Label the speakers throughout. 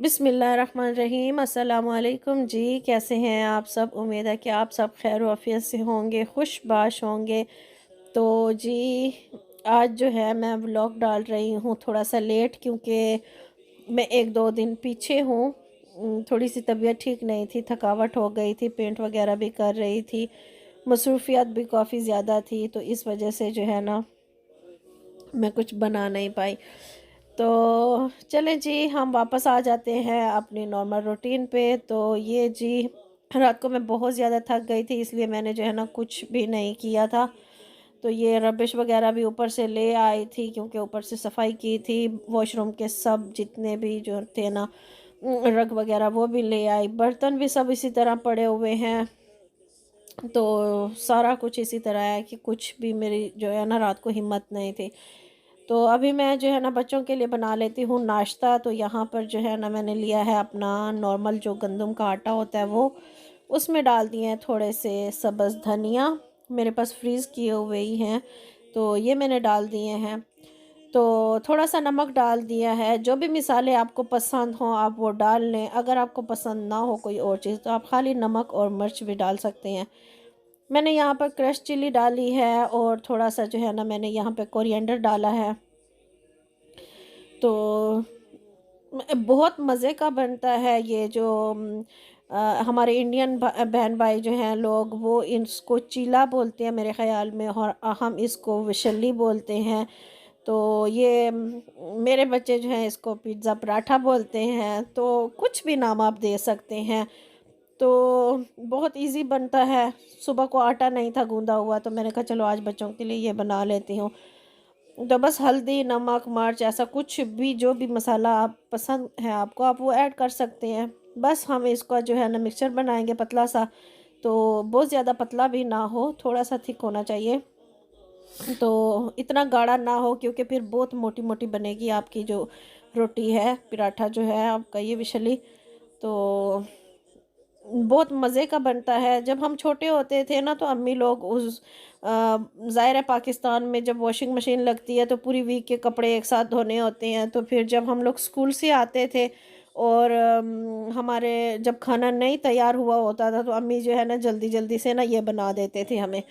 Speaker 1: बिस्मिल्लाहिर्रहमानिर्रहीम। अस्सलाम वालेकुम जी। कैसे हैं आप सब? उम्मीद है कि आप सब खैर आफियत से होंगे, खुशबाश होंगे। तो जी, आज जो है मैं व्लॉग डाल रही हूँ थोड़ा सा लेट, क्योंकि मैं एक दो दिन पीछे हूँ। थोड़ी सी तबीयत ठीक नहीं थी, थकावट हो गई थी, पेंट वगैरह भी कर रही थी, मसरूफियत भी काफ़ी ज़्यादा थी, तो इस वजह से जो है ना मैं कुछ बना नहीं पाई। तो चलें जी, हम वापस आ जाते हैं अपनी नॉर्मल रूटीन पे। तो ये जी, रात को मैं बहुत ज़्यादा थक गई थी, इसलिए मैंने जो है ना कुछ भी नहीं किया था। तो ये रबिश वगैरह भी ऊपर से ले आई थी, क्योंकि ऊपर से सफाई की थी। वॉशरूम के सब जितने भी जो थे ना, रग वगैरह वो भी ले आई। बर्तन भी सब इसी तरह पड़े हुए हैं। तो सारा कुछ इसी तरह है कि कुछ भी मेरी जो है ना रात को हिम्मत नहीं थी। तो अभी मैं जो है ना बच्चों के लिए बना लेती हूँ नाश्ता। तो यहाँ पर जो है ना मैंने लिया है अपना नॉर्मल जो गंदम का आटा होता है वो, उसमें डाल दिए हैं थोड़े से सब्ज़ धनिया, मेरे पास फ्रीज़ किए हुए ही हैं, तो ये मैंने डाल दिए हैं। तो थोड़ा सा नमक डाल दिया है। जो भी मिसाले आपको पसंद हों आप वो डाल लें। अगर आपको पसंद ना हो कोई और चीज़ तो आप खाली नमक और मिर्च भी डाल सकते हैं। मैंने यहाँ पर क्रश चिली डाली है, और थोड़ा सा जो है ना मैंने यहाँ पे कोरिएंडर डाला है। तो बहुत मज़े का बनता है ये जो हमारे इंडियन बहन भाई जो हैं लोग, वो इसको चीला बोलते हैं मेरे ख़्याल में, और हम इसको विशली बोलते हैं। तो ये मेरे बच्चे जो हैं इसको पिज़्ज़ा पराठा बोलते हैं। तो कुछ भी नाम आप दे सकते हैं। तो बहुत इजी बनता है। सुबह को आटा नहीं था गूंदा हुआ, तो मैंने कहा चलो आज बच्चों के लिए ये बना लेती हूँ। तो बस हल्दी, नमक, मिर्च, ऐसा कुछ भी जो भी मसाला आप पसंद है आपको, आप वो ऐड कर सकते हैं। बस हम इसका जो है ना मिक्सचर बनाएंगे पतला सा। तो बहुत ज़्यादा पतला भी ना हो, थोड़ा सा थिक होना चाहिए। तो इतना गाढ़ा ना हो, क्योंकि फिर बहुत मोटी मोटी बनेगी आपकी जो रोटी है, पराठा जो है आपका ये विशली। तो बहुत मज़े का बनता है। जब हम छोटे होते थे ना, तो अम्मी लोग उस ज़ाहिर है पाकिस्तान में जब वॉशिंग मशीन लगती है तो पूरी वीक के कपड़े एक साथ धोने होते हैं। तो फिर जब हम लोग स्कूल से आते थे और हमारे जब खाना नहीं तैयार हुआ होता था, तो अम्मी जो है ना जल्दी जल्दी से ना ये बना देते थे हमें,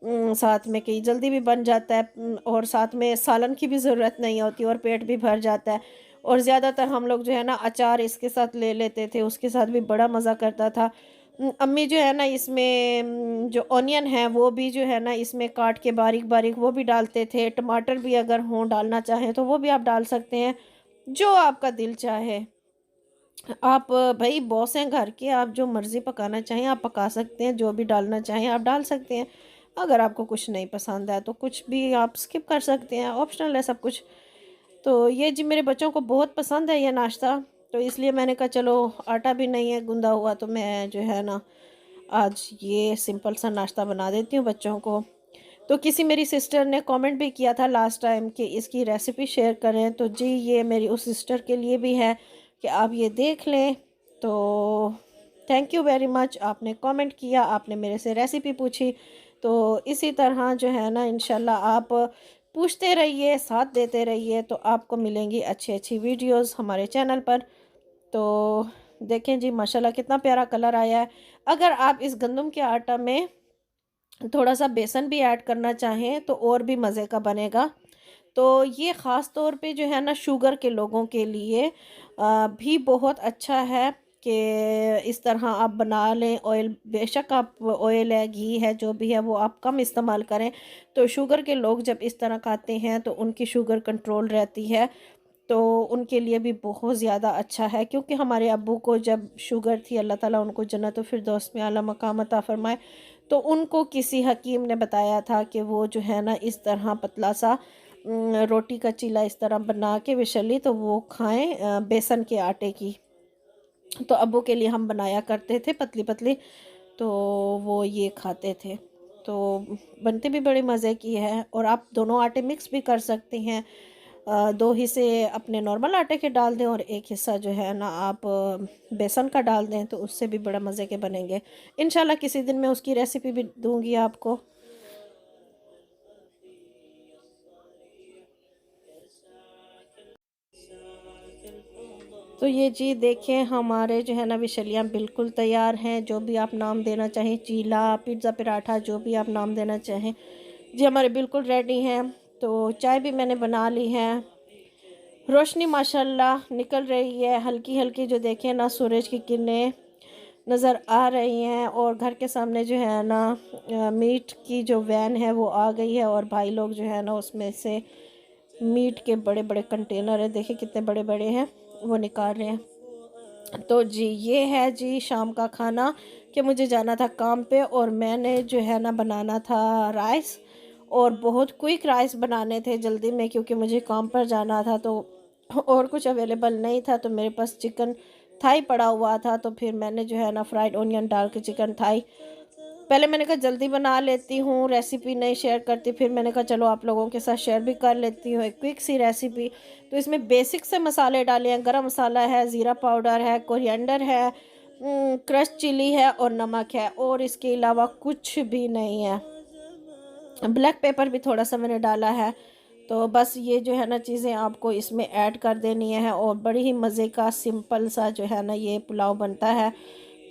Speaker 1: साथ में कि जल्दी भी बन जाता है, और साथ में सालन की भी ज़रूरत नहीं होती और पेट भी भर जाता है। और ज़्यादातर हम लोग जो है ना अचार इसके साथ ले लेते थे, उसके साथ भी बड़ा मज़ा करता था। अम्मी जो है ना इसमें जो ऑनियन है वो भी जो है ना इसमें काट के बारीक बारीक वो भी डालते थे। टमाटर भी अगर हों डालना चाहें तो वो भी आप डाल सकते हैं, जो आपका दिल चाहे। आप भाई बॉस हैं घर के, आप जो मर्ज़ी पकाना चाहें आप पका सकते हैं, जो भी डालना चाहें आप डाल सकते हैं। अगर आपको कुछ नहीं पसंद है तो कुछ भी आप स्किप कर सकते हैं, ऑप्शनल है सब कुछ। तो ये जी मेरे बच्चों को बहुत पसंद है ये नाश्ता। तो इसलिए मैंने कहा चलो, आटा भी नहीं है गूंदा हुआ, तो मैं जो है ना आज ये सिंपल सा नाश्ता बना देती हूँ बच्चों को। तो किसी मेरी सिस्टर ने कमेंट भी किया था लास्ट टाइम कि इसकी रेसिपी शेयर करें, तो जी ये मेरी उस सिस्टर के लिए भी है कि आप ये देख लें। तो थैंक यू वेरी मच, आपने कमेंट किया, आपने मेरे से रेसिपी पूछी। तो इसी तरह जो है ना इंशाल्लाह आप पूछते रहिए, साथ देते रहिए, तो आपको मिलेंगी अच्छी अच्छी वीडियोस हमारे चैनल पर। तो देखें जी माशाल्लाह कितना प्यारा कलर आया है। अगर आप इस गंदम के आटा में थोड़ा सा बेसन भी ऐड करना चाहें तो और भी मज़े का बनेगा। तो ये ख़ास तौर पे जो है ना शुगर के लोगों के लिए भी बहुत अच्छा है कि इस तरह आप बना लें। ऑयल बेशक आप ऑयल है, घी है, जो भी है वो आप कम इस्तेमाल करें। तो शुगर के लोग जब इस तरह खाते हैं तो उनकी शुगर कंट्रोल रहती है। तो उनके लिए भी बहुत ज़्यादा अच्छा है, क्योंकि हमारे अब्बू को जब शुगर थी, अल्लाह ताला उनको जन्नत फिरदौस में आला मकाम अता फरमाए, तो उनको किसी हकीम ने बताया था कि वो जो है ना इस तरह पतला सा रोटी का चीला इस तरह बना के विशली तो वो खाएं, बेसन के आटे की। तो अब्बू के लिए हम बनाया करते थे पतली पतली, तो वो ये खाते थे। तो बनते भी बड़े मज़े की है। और आप दोनों आटे मिक्स भी कर सकते हैं। दो हिस्से अपने नॉर्मल आटे के डाल दें और एक हिस्सा जो है ना आप बेसन का डाल दें, तो उससे भी बड़ा मज़े के बनेंगे। इंशाल्लाह किसी दिन मैं उसकी रेसिपी भी दूंगी आपको। तो ये जी देखें हमारे जो है ना विशलियाँ बिल्कुल तैयार हैं, जो भी आप नाम देना चाहें, चीला, पिज़्ज़ा, पराठा, जो भी आप नाम देना चाहें जी हमारे बिल्कुल रेडी हैं। तो चाय भी मैंने बना ली है। रोशनी माशाल्लाह निकल रही है हल्की हल्की, जो देखें ना सूरज की किरणें नज़र आ रही हैं। और घर के सामने जो है ना मीट की जो वैन है वो आ गई है, और भाई लोग जो है ना उसमें से मीट के बड़े बड़े कंटेनर है, देखिए कितने बड़े बड़े हैं, वो निकाल रहे हैं। तो जी ये है जी शाम का खाना, कि मुझे जाना था काम पे और मैंने जो है ना बनाना था राइस, और बहुत क्विक राइस बनाने थे जल्दी में, क्योंकि मुझे काम पर जाना था। तो और कुछ अवेलेबल नहीं था, तो मेरे पास चिकन थाई पड़ा हुआ था। तो फिर मैंने जो है ना फ्राइड ओनियन डाल के चिकन थाई, पहले मैंने कहा जल्दी बना लेती हूँ, रेसिपी नहीं शेयर करती, फिर मैंने कहा चलो आप लोगों के साथ शेयर भी कर लेती हूँ एक क्विक सी रेसिपी। तो इसमें बेसिक से मसाले डाले हैं, गरम मसाला है, ज़ीरा पाउडर है, कोरिएंडर है, क्रश चिली है और नमक है, और इसके अलावा कुछ भी नहीं है। ब्लैक पेपर भी थोड़ा सा मैंने डाला है। तो बस ये जो है ना चीज़ें आपको इसमें ऐड कर देनी है, और बड़ी ही मज़े का सिंपल सा जो है ना ये पुलाव बनता है।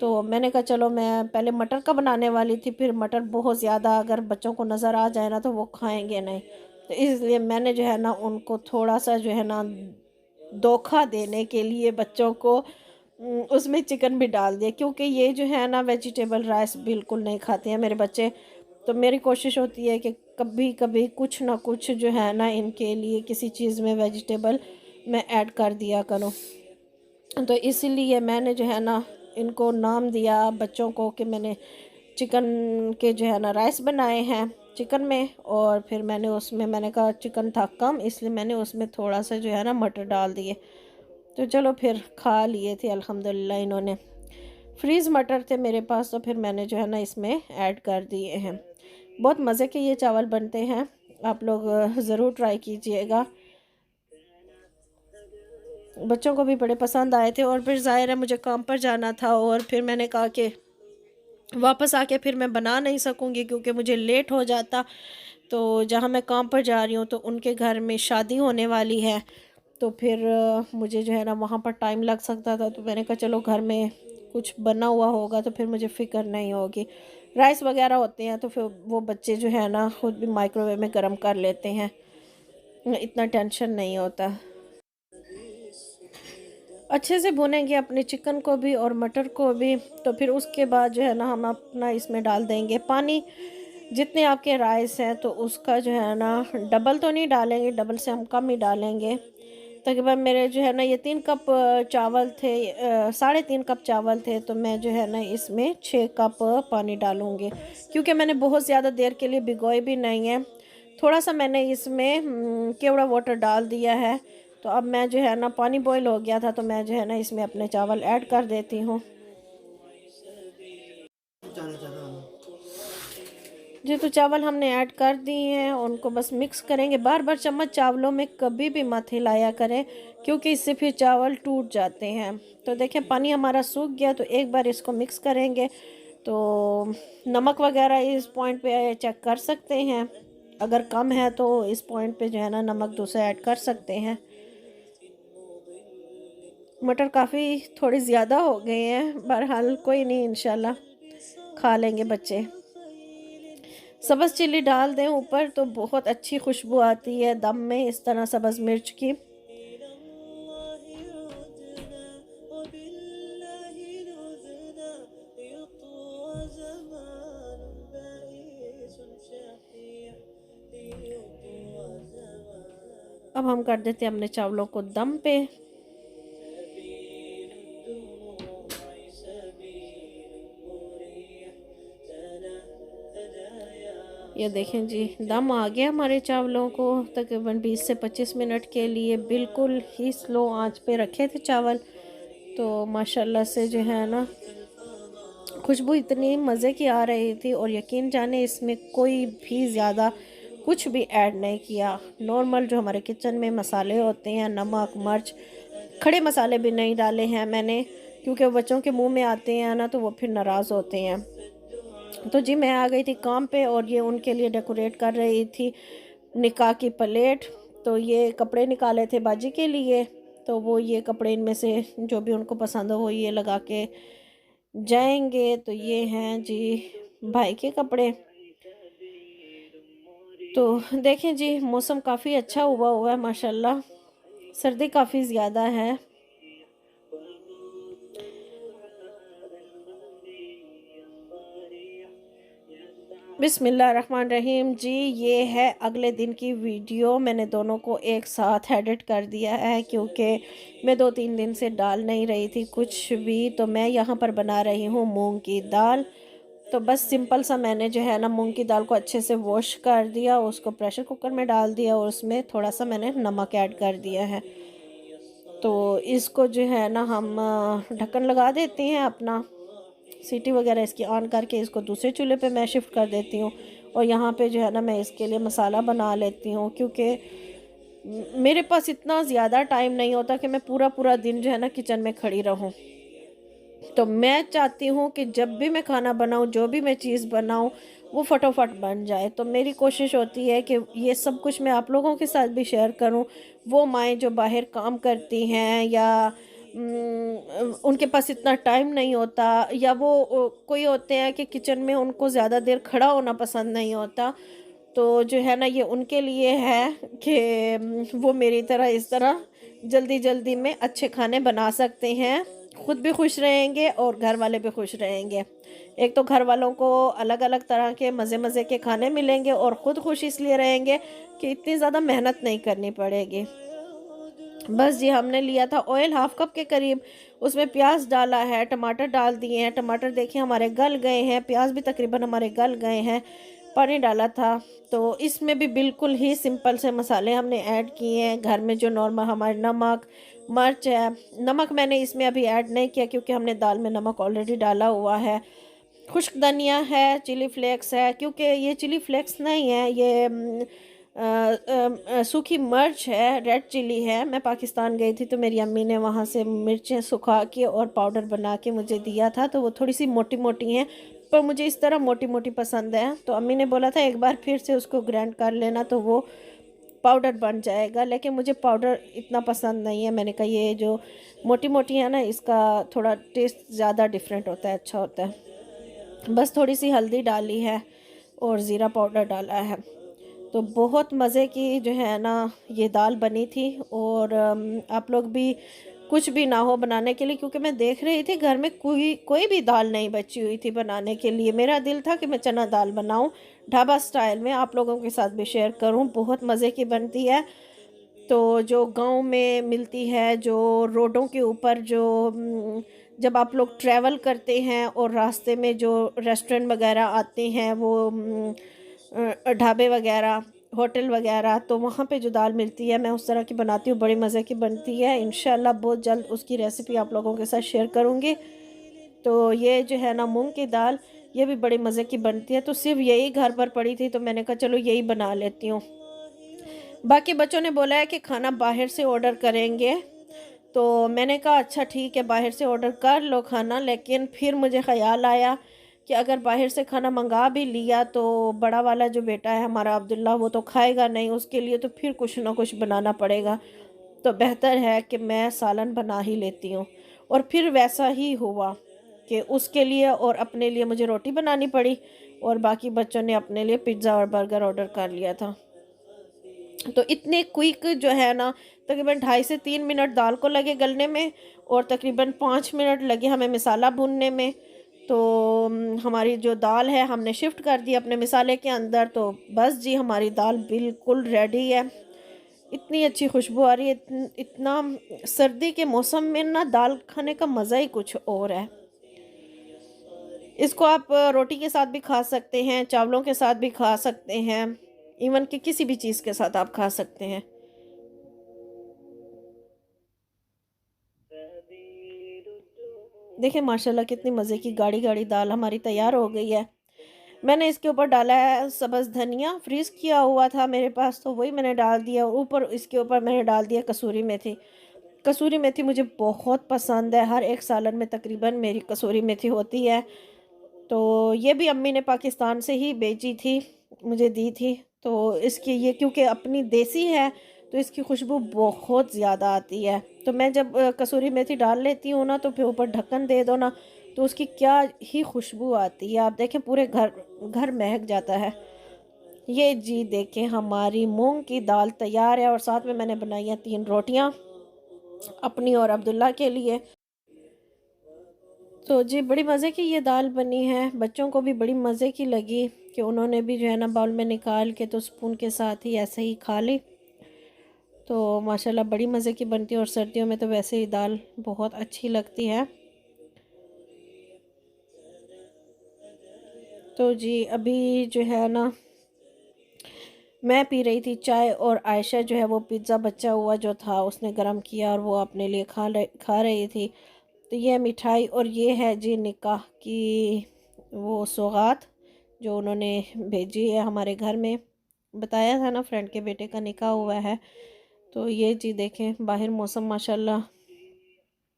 Speaker 1: तो मैंने कहा चलो, मैं पहले मटर का बनाने वाली थी, फिर मटर बहुत ज़्यादा अगर बच्चों को नज़र आ जाए ना तो वो खाएंगे नहीं, तो इसलिए मैंने जो है ना उनको थोड़ा सा जो है ना धोखा देने के लिए बच्चों को उसमें चिकन भी डाल दिया, क्योंकि ये जो है ना वेजिटेबल राइस बिल्कुल नहीं खाते हैं मेरे बच्चे। तो मेरी कोशिश होती है कि कभी कभी कुछ ना कुछ जो है ना इनके लिए किसी चीज़ में वेजिटेबल मैं ऐड कर दिया करूँ। तो इसीलिए मैंने जो है ना इनको नाम दिया बच्चों को कि मैंने चिकन के जो है ना राइस बनाए हैं चिकन में, और फिर मैंने उसमें मैंने कहा चिकन था कम, इसलिए मैंने उसमें थोड़ा सा जो है ना मटर डाल दिए। तो चलो फिर खा लिए थे अल्हम्दुलिल्लाह इन्होंने। फ्रीज़ मटर थे मेरे पास, तो फिर मैंने जो है ना इसमें ऐड कर दिए हैं। बहुत मज़े के ये चावल बनते हैं, आप लोग ज़रूर ट्राई कीजिएगा। बच्चों को भी बड़े पसंद आए थे, और फिर ज़ाहिर है मुझे काम पर जाना था, और फिर मैंने कहा कि वापस आके फिर मैं बना नहीं सकूँगी क्योंकि मुझे लेट हो जाता। तो जहाँ मैं काम पर जा रही हूँ तो उनके घर में शादी होने वाली है, तो फिर मुझे जो है ना वहाँ पर टाइम लग सकता था। तो मैंने कहा चलो घर में कुछ बना हुआ होगा तो फिर मुझे फ़िक्र नहीं होगी। राइस वगैरह होते हैं तो फिर वो बच्चे जो है ना खुद भी माइक्रोवेव में गर्म कर लेते हैं, इतना टेंशन नहीं होता। अच्छे से भुनेंगे अपने चिकन को भी और मटर को भी। तो फिर उसके बाद जो है ना हम अपना इसमें डाल देंगे पानी, जितने आपके राइस हैं तो उसका जो है ना डबल तो नहीं डालेंगे, डबल से हम कम ही डालेंगे। तकरीबन मेरे जो है ना ये 3 कप चावल थे, 3.5 कप चावल थे, तो मैं जो है ना इसमें 6 कप पानी डालूँगी, क्योंकि मैंने बहुत ज़्यादा देर के लिए भिगोए भी नहीं है। थोड़ा सा मैंने इसमें केवड़ा वाटर डाल दिया है। तो अब मैं जो है ना पानी बॉईल हो गया था, तो मैं जो है ना इसमें अपने चावल ऐड कर देती हूँ। जी तो चावल हमने ऐड कर दिए हैं, उनको बस मिक्स करेंगे। बार बार चम्मच चावलों में कभी भी मत हिलाया करें, क्योंकि इससे फिर चावल टूट जाते हैं। तो देखें पानी हमारा सूख गया, तो एक बार इसको मिक्स करेंगे। तो नमक वगैरह इस पॉइंट पे चेक कर सकते हैं, अगर कम है तो इस पॉइंट पे जो है ना नमक दूसरा ऐड कर सकते हैं। मटर काफ़ी थोड़े ज़्यादा हो गए हैं, बहरहाल कोई नहीं, इंशाल्लाह खा लेंगे बच्चे। सब्ज़ चिल्ली डाल दें ऊपर तो बहुत अच्छी खुशबू आती है दम में, इस तरह सब्ज़ मिर्च की। अब हम कर देते हैं अपने चावलों को दम पे। ये देखें जी दम आ गया हमारे चावलों को, तकरीबन 20 से 25 मिनट के लिए बिल्कुल ही स्लो आंच पे रखे थे चावल। तो माशाल्लाह से जो है ना खुशबू इतनी मज़े की आ रही थी, और यकीन जाने इसमें कोई भी ज़्यादा कुछ भी ऐड नहीं किया। नॉर्मल जो हमारे किचन में मसाले होते हैं, नमक मिर्च, खड़े मसाले भी नहीं डाले हैं मैंने, क्योंकि बच्चों के मुंह में आते हैं ना तो वो फिर नाराज़ होते हैं। तो जी मैं आ गई थी काम पे, और ये उनके लिए डेकोरेट कर रही थी निकाह की प्लेट। तो ये कपड़े निकाले थे बाजी के लिए, तो वो ये कपड़े इनमें से जो भी उनको पसंद हो वो ये लगा के जाएंगे। तो ये हैं जी भाई के कपड़े। तो देखें जी, मौसम काफ़ी अच्छा हुआ है माशाल्लाह, सर्दी काफ़ी ज़्यादा है। बिस्मिल्लाहिर्रहमानिर्रहीम जी, ये है अगले दिन की वीडियो। मैंने दोनों को एक साथ एडिट कर दिया है क्योंकि मैं 2-3 दिन से डाल नहीं रही थी कुछ भी। तो मैं यहाँ पर बना रही हूँ मूंग की दाल। तो बस सिंपल सा मैंने जो है ना मूंग की दाल को अच्छे से वॉश कर दिया, उसको प्रेशर कुकर में डाल दिया और उसमें थोड़ा सा मैंने नमक ऐड कर दिया है। तो इसको जो है ना हम ढक्कन लगा देते हैं अपना, सीटी वगैरह इसकी ऑन करके इसको दूसरे चूल्हे पे मैं शिफ्ट कर देती हूँ। और यहाँ पे जो है ना मैं इसके लिए मसाला बना लेती हूँ क्योंकि मेरे पास इतना ज़्यादा टाइम नहीं होता कि मैं पूरा पूरा दिन जो है ना किचन में खड़ी रहूँ। तो मैं चाहती हूँ कि जब भी मैं खाना बनाऊँ, जो भी मैं चीज़ बनाऊँ, वो फटाफट बन जाए। तो मेरी कोशिश होती है कि ये सब कुछ मैं आप लोगों के साथ भी शेयर करूँ। वो माएँ जो बाहर काम करती हैं या उनके पास इतना टाइम नहीं होता, या वो कोई होते हैं कि किचन में उनको ज़्यादा देर खड़ा होना पसंद नहीं होता। तो जो है ना ये उनके लिए है कि वो मेरी तरह इस तरह जल्दी जल्दी में अच्छे खाने बना सकते हैं, खुद भी खुश रहेंगे और घर वाले भी खुश रहेंगे। एक तो घर वालों को अलग अलग तरह के मज़े मज़े के खाने मिलेंगे और ख़ुद खुश इसलिए रहेंगे कि इतनी ज़्यादा मेहनत नहीं करनी पड़ेगी। बस जी, हमने लिया था ऑयल हाफ कप के करीब, उसमें प्याज डाला है, टमाटर डाल दिए हैं। टमाटर देखिए हमारे गल गए हैं, प्याज भी तकरीबन हमारे गल गए हैं। पानी डाला था। तो इसमें भी बिल्कुल ही सिंपल से मसाले हमने ऐड किए हैं घर में, जो नॉर्मल हमारे नमक मिर्च है। नमक मैंने इसमें अभी ऐड नहीं किया क्योंकि हमने दाल में नमक ऑलरेडी डाला हुआ है। खुश्क धनिया है, चिली फ्लेक्स है, क्योंकि ये चिली फ्लेक्स नहीं है, ये सूखी मिर्च है, रेड चिली है। मैं पाकिस्तान गई थी तो मेरी अम्मी ने वहाँ से मिर्चें सुखा के और पाउडर बना के मुझे दिया था। तो वो थोड़ी सी मोटी मोटी हैं, पर मुझे इस तरह मोटी मोटी पसंद है। तो अम्मी ने बोला था एक बार फिर से उसको ग्राइंड कर लेना तो वो पाउडर बन जाएगा, लेकिन मुझे पाउडर इतना पसंद नहीं है। मैंने कहा ये जो मोटी मोटी है ना, इसका थोड़ा टेस्ट ज़्यादा डिफरेंट होता है, अच्छा होता है। बस थोड़ी सी हल्दी डाली है और ज़ीरा पाउडर डाला है। तो बहुत मज़े की जो है ना ये दाल बनी थी। और आप लोग भी कुछ भी ना हो बनाने के लिए, क्योंकि मैं देख रही थी घर में कोई कोई भी दाल नहीं बची हुई थी बनाने के लिए। मेरा दिल था कि मैं चना दाल बनाऊं ढाबा स्टाइल में, आप लोगों के साथ भी शेयर करूं। बहुत मज़े की बनती है। तो जो गांव में मिलती है, जो रोडों के ऊपर जो जब आप लोग ट्रैवल करते हैं और रास्ते में जो रेस्टोरेंट वगैरह आते हैं, वो ढाबे वगैरह, होटल वगैरह, तो वहाँ पे जो दाल मिलती है मैं उस तरह की बनाती हूँ, बड़ी मज़े की बनती है। इंशाल्लाह बहुत जल्द उसकी रेसिपी आप लोगों के साथ शेयर करूँगी। तो ये जो है ना मूंग की दाल, ये भी बड़ी मज़े की बनती है। तो सिर्फ यही घर पर पड़ी थी तो मैंने कहा चलो यही बना लेती हूँ। बाकी बच्चों ने बोला है कि खाना बाहर से ऑर्डर करेंगे, तो मैंने कहा अच्छा ठीक है बाहर से ऑर्डर कर लो खाना। लेकिन फिर मुझे ख़याल आया कि अगर बाहर से खाना मंगा भी लिया तो बड़ा वाला जो बेटा है हमारा अब्दुल्ला, वो तो खाएगा नहीं, उसके लिए तो फिर कुछ ना कुछ बनाना पड़ेगा। तो बेहतर है कि मैं सालन बना ही लेती हूँ। और फिर वैसा ही हुआ कि उसके लिए और अपने लिए मुझे रोटी बनानी पड़ी और बाकी बच्चों ने अपने लिए पिज़्ज़ा और बर्गर ऑर्डर कर लिया था। तो इतने क्विक जो है ना, तकरीबन 2.5 से 3 मिनट दाल को लगे गलने में और तकरीबन 5 मिनट लगे हमें मसाला भूनने में। तो हमारी जो दाल है हमने शिफ्ट कर दी अपने मसाले के अंदर। तो बस जी हमारी दाल बिल्कुल रेडी है। इतनी अच्छी खुशबू आ रही है, इतना सर्दी के मौसम में ना दाल खाने का मज़ा ही कुछ और है। इसको आप रोटी के साथ भी खा सकते हैं, चावलों के साथ भी खा सकते हैं, इवन कि किसी भी चीज़ के साथ आप खा सकते हैं। देखिए माशाल्लाह कितनी मज़े की गाढ़ी गाढ़ी दाल हमारी तैयार हो गई है। मैंने इसके ऊपर डाला है सब्ज़ धनिया, फ्रीज़ किया हुआ था मेरे पास तो वही मैंने डाल दिया। और ऊपर इसके ऊपर मैंने डाल दिया कसूरी मेथी। कसूरी मेथी मुझे बहुत पसंद है, हर एक सालन में तकरीबन मेरी कसूरी मेथी होती है। तो ये भी अम्मी ने पाकिस्तान से ही बेची थी, मुझे दी थी। तो इसकी ये क्योंकि अपनी देसी है तो इसकी खुशबू बहुत ज़्यादा आती है। तो मैं जब कसूरी मेथी डाल लेती हूँ ना, तो फिर ऊपर ढक्कन दे दो ना, तो उसकी क्या ही खुशबू आती है, आप देखें पूरे घर घर महक जाता है। ये जी देखें हमारी मूंग की दाल तैयार है, और साथ में मैंने बनाई है 3 रोटियां अपनी और अब्दुल्ला के लिए। तो जी बड़ी मज़े की ये दाल बनी है, बच्चों को भी बड़ी मज़े की लगी कि उन्होंने भी जो है ना बाउल में निकाल के तो स्पून के साथ ही ऐसे ही खा ली। तो माशाल्लाह बड़ी मज़े की बनती है, और सर्दियों में तो वैसे ही दाल बहुत अच्छी लगती है। तो जी अभी जो है ना मैं पी रही थी चाय, और आयशा जो है वो पिज़्ज़ा बचा हुआ जो था उसने गरम किया और वो अपने लिए खा रही थी। तो ये मिठाई, और ये है जी निकाह की वो सौगात जो उन्होंने भेजी है हमारे घर में। बताया था ना फ्रेंड के बेटे का निकाह हुआ है। तो ये जी देखें बाहर मौसम माशाल्लाह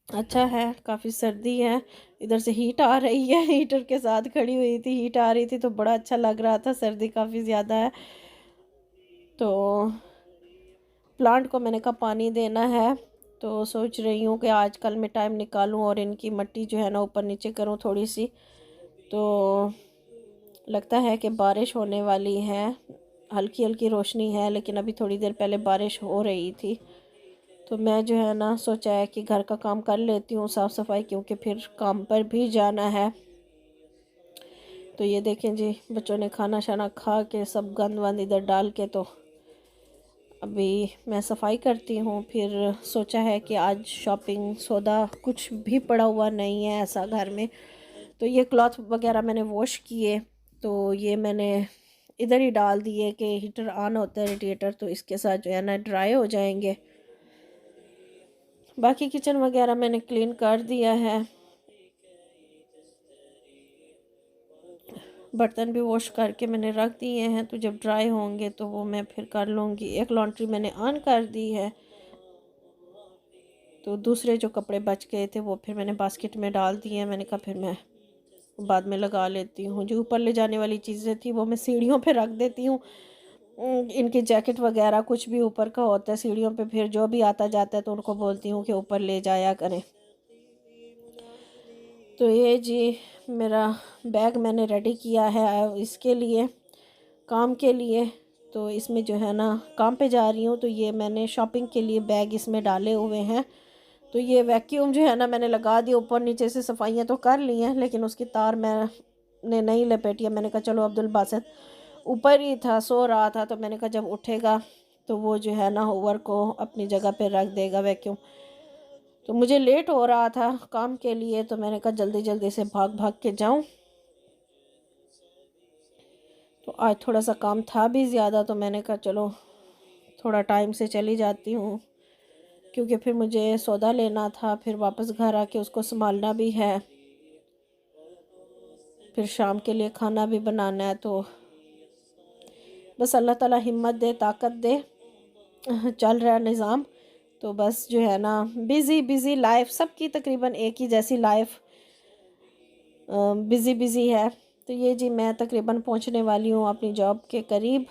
Speaker 1: अच्छा है, काफ़ी सर्दी है। इधर से हीट आ रही है, हीटर के साथ खड़ी हुई थी, हीट आ रही थी तो बड़ा अच्छा लग रहा था, सर्दी काफ़ी ज़्यादा है। तो प्लांट को मैंने कहा पानी देना है, तो सोच रही हूँ कि आज कल मैं टाइम निकालूं और इनकी मिट्टी जो है ना ऊपर नीचे करूँ थोड़ी सी। तो लगता है कि बारिश होने वाली है, हल्की हल्की रोशनी है, लेकिन अभी थोड़ी देर पहले बारिश हो रही थी। तो मैं जो है ना सोचा है कि घर का काम कर लेती हूँ, साफ़ सफाई, क्योंकि फिर काम पर भी जाना है। तो ये देखें जी बच्चों ने खाना शाना खा के सब गंद वंद इधर डाल के, तो अभी मैं सफाई करती हूँ। फिर सोचा है कि आज शॉपिंग सौदा कुछ भी पड़ा हुआ नहीं है ऐसा घर में। तो ये क्लॉथ वगैरह मैंने वॉश किए, तो ये मैंने इधर ही डाल दिए कि हीटर ऑन होता है रेडिएटर, तो इसके साथ जो है ना ड्राई हो जाएंगे। बाकी किचन वगैरह मैंने क्लीन कर दिया है, बर्तन भी वॉश करके मैंने रख दिए हैं, तो जब ड्राई होंगे तो वो मैं फिर कर लूँगी। एक लॉन्ड्री मैंने ऑन कर दी है, तो दूसरे जो कपड़े बच गए थे वो फिर मैंने बास्केट में डाल दिए हैं। मैंने कहा फिर मैं बाद में लगा लेती हूँ। जो ऊपर ले जाने वाली चीज़ें थी वो मैं सीढ़ियों पे रख देती हूँ। इनकी जैकेट वगैरह कुछ भी ऊपर का होता है सीढ़ियों पे, फिर जो भी आता जाता है तो उनको बोलती हूँ कि ऊपर ले जाया करें। तो ये जी मेरा बैग मैंने रेडी किया है इसके लिए, काम के लिए। तो इसमें जो है ना काम पे जा रही हूँ, तो ये मैंने शॉपिंग के लिए बैग इसमें डाले हुए हैं। तो ये वैक्यूम जो है ना मैंने लगा दिया, ऊपर नीचे से सफाइयाँ तो कर ली हैं, लेकिन उसकी तार मैंने नहीं लपेटी है। मैंने कहा चलो अब्दुल बासित ऊपर ही था, सो रहा था, तो मैंने कहा जब उठेगा तो वो जो है ना ओवर को अपनी जगह पे रख देगा वैक्यूम। तो मुझे लेट हो रहा था काम के लिए, तो मैंने कहा जल्दी जल्दी से भाग भाग के जाऊं। तो आज थोड़ा सा काम था भी ज़्यादा, तो मैंने कहा चलो थोड़ा टाइम से चली जाती हूँ, क्योंकि फिर मुझे सौदा लेना था, फिर वापस घर आके उसको संभालना भी है, फिर शाम के लिए खाना भी बनाना है। तो बस अल्लाह ताला हिम्मत दे, ताकत दे, चल रहा है निज़ाम। तो बस जो है ना बिज़ी बिज़ी लाइफ, सबकी तकरीबन एक ही जैसी लाइफ, बिज़ी बिज़ी है। तो ये जी मैं तकरीबन पहुंचने वाली हूँ अपनी जॉब के करीब,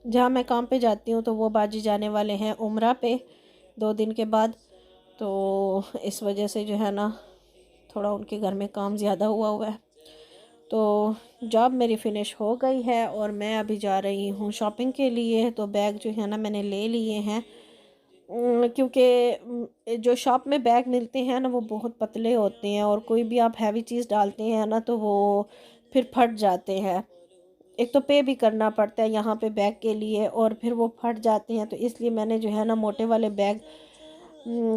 Speaker 1: जहाँ मैं काम पे जाती हूँ। तो वो बाजी जाने वाले हैं उम्रा पे 2 दिन के बाद, तो इस वजह से जो है ना थोड़ा उनके घर में काम ज़्यादा हुआ है। तो जॉब मेरी फ़िनिश हो गई है और मैं अभी जा रही हूँ शॉपिंग के लिए। तो बैग जो है ना मैंने ले लिए हैं, क्योंकि जो शॉप में बैग मिलते हैं ना वो बहुत पतले होते हैं, और कोई भी आप हैवी चीज़ डालते हैं ना तो वो फिर फट जाते हैं। एक तो पे भी करना पड़ता है यहाँ पे बैग के लिए, और फिर वो फट जाते हैं। तो इसलिए मैंने जो है ना मोटे वाले बैग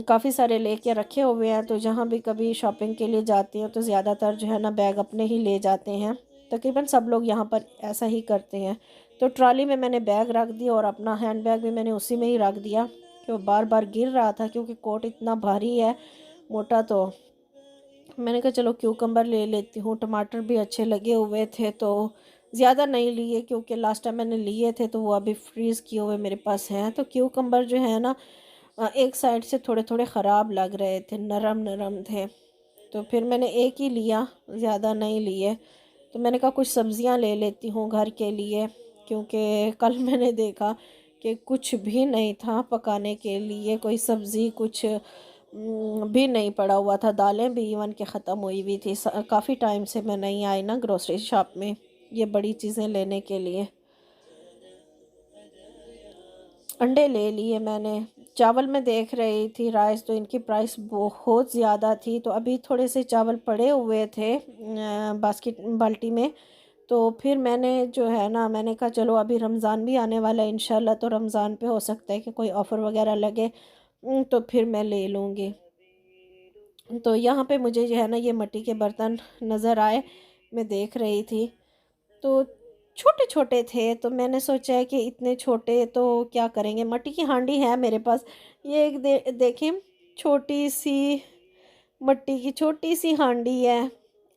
Speaker 1: काफ़ी सारे लेके रखे हुए हैं। तो जहाँ भी कभी शॉपिंग के लिए जाते हैं तो ज़्यादातर जो है ना बैग अपने ही ले जाते हैं, तकरीबन सब लोग यहाँ पर ऐसा ही करते हैं। तो ट्रॉली में मैंने बैग रख दिया, और अपना हैंड बैग भी मैंने उसी में ही रख दिया, कि वो बार बार गिर रहा था क्योंकि कोट इतना भारी है, मोटा। तो मैंने कहा चलो क्यूकम्बर ले लेती हूँ, टमाटर भी अच्छे लगे हुए थे तो ज़्यादा नहीं लिए, क्योंकि लास्ट टाइम मैंने लिए थे तो वो अभी फ्रीज़ किए हुए मेरे पास हैं। तो क्यूकम्बर जो है ना एक साइड से थोड़े थोड़े ख़राब लग रहे थे, नरम नरम थे, तो फिर मैंने एक ही लिया, ज़्यादा नहीं लिए। तो मैंने कहा कुछ सब्ज़ियां ले लेती हूँ घर के लिए, क्योंकि कल मैंने देखा कि कुछ भी नहीं था पकाने के लिए, कोई सब्ज़ी कुछ भी नहीं पड़ा हुआ था। दालें भी इवन के ख़त्म हुई हुई थी। काफ़ी टाइम से मैं नहीं आई ना ग्रोसरी शॉप में ये बड़ी चीज़ें लेने के लिए। अंडे ले लिए मैंने। चावल में देख रही थी राइस, तो इनकी प्राइस बहुत ज़्यादा थी, तो अभी थोड़े से चावल पड़े हुए थे बास्केट बाल्टी में। तो फिर मैंने जो है ना, मैंने कहा चलो अभी रमज़ान भी आने वाला है इंशाल्लाह, तो रमज़ान पे हो सकता है कि कोई ऑफ़र वगैरह लगे, तो फिर मैं ले लूँगी। तो यहाँ पे मुझे जो है ना ये मिट्टी के बर्तन नज़र आए, मैं देख रही थी, तो छोटे छोटे थे, तो मैंने सोचा है कि इतने छोटे तो क्या करेंगे। मिट्टी की हांडी है मेरे पास, ये एक देखें, छोटी सी मिट्टी की छोटी सी हांडी है,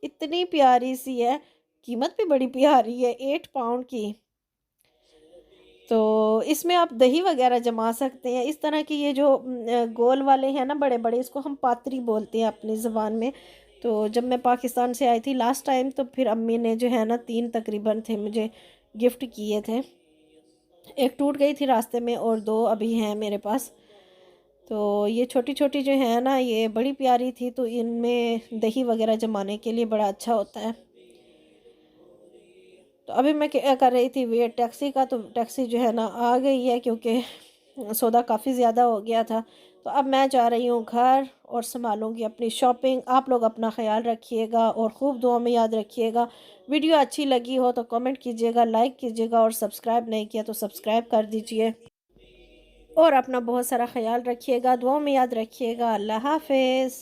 Speaker 1: इतनी प्यारी सी है, कीमत भी बड़ी प्यारी है, 8 पाउंड की। तो इसमें आप दही वगैरह जमा सकते हैं। इस तरह की ये जो गोल वाले हैं ना बड़े बड़े, इसको हम पात्री बोलते हैं अपनी ज़ुबान में। तो जब मैं पाकिस्तान से आई थी लास्ट टाइम, तो फिर अम्मी ने जो है ना 3 तकरीबन थे मुझे गिफ्ट किए थे। एक टूट गई थी रास्ते में और 2 अभी हैं मेरे पास। तो ये छोटी छोटी जो है ना ये बड़ी प्यारी थी, तो इनमें दही वगैरह जमाने के लिए बड़ा अच्छा होता है। तो अभी मैं क्या कर रही थी, वेट टैक्सी का, तो टैक्सी जो है ना आ गई है, क्योंकि सौदा काफ़ी ज़्यादा हो गया था। तो अब मैं जा रही हूँ घर और संभालूँगी अपनी शॉपिंग। आप लोग अपना ख्याल रखिएगा और ख़ूब दुआ में याद रखिएगा। वीडियो अच्छी लगी हो तो कमेंट कीजिएगा, लाइक कीजिएगा, और सब्सक्राइब नहीं किया तो सब्सक्राइब कर दीजिए। और अपना बहुत सारा ख्याल रखिएगा, दुआ में याद रखिएगा। अल्लाह हाफिज़।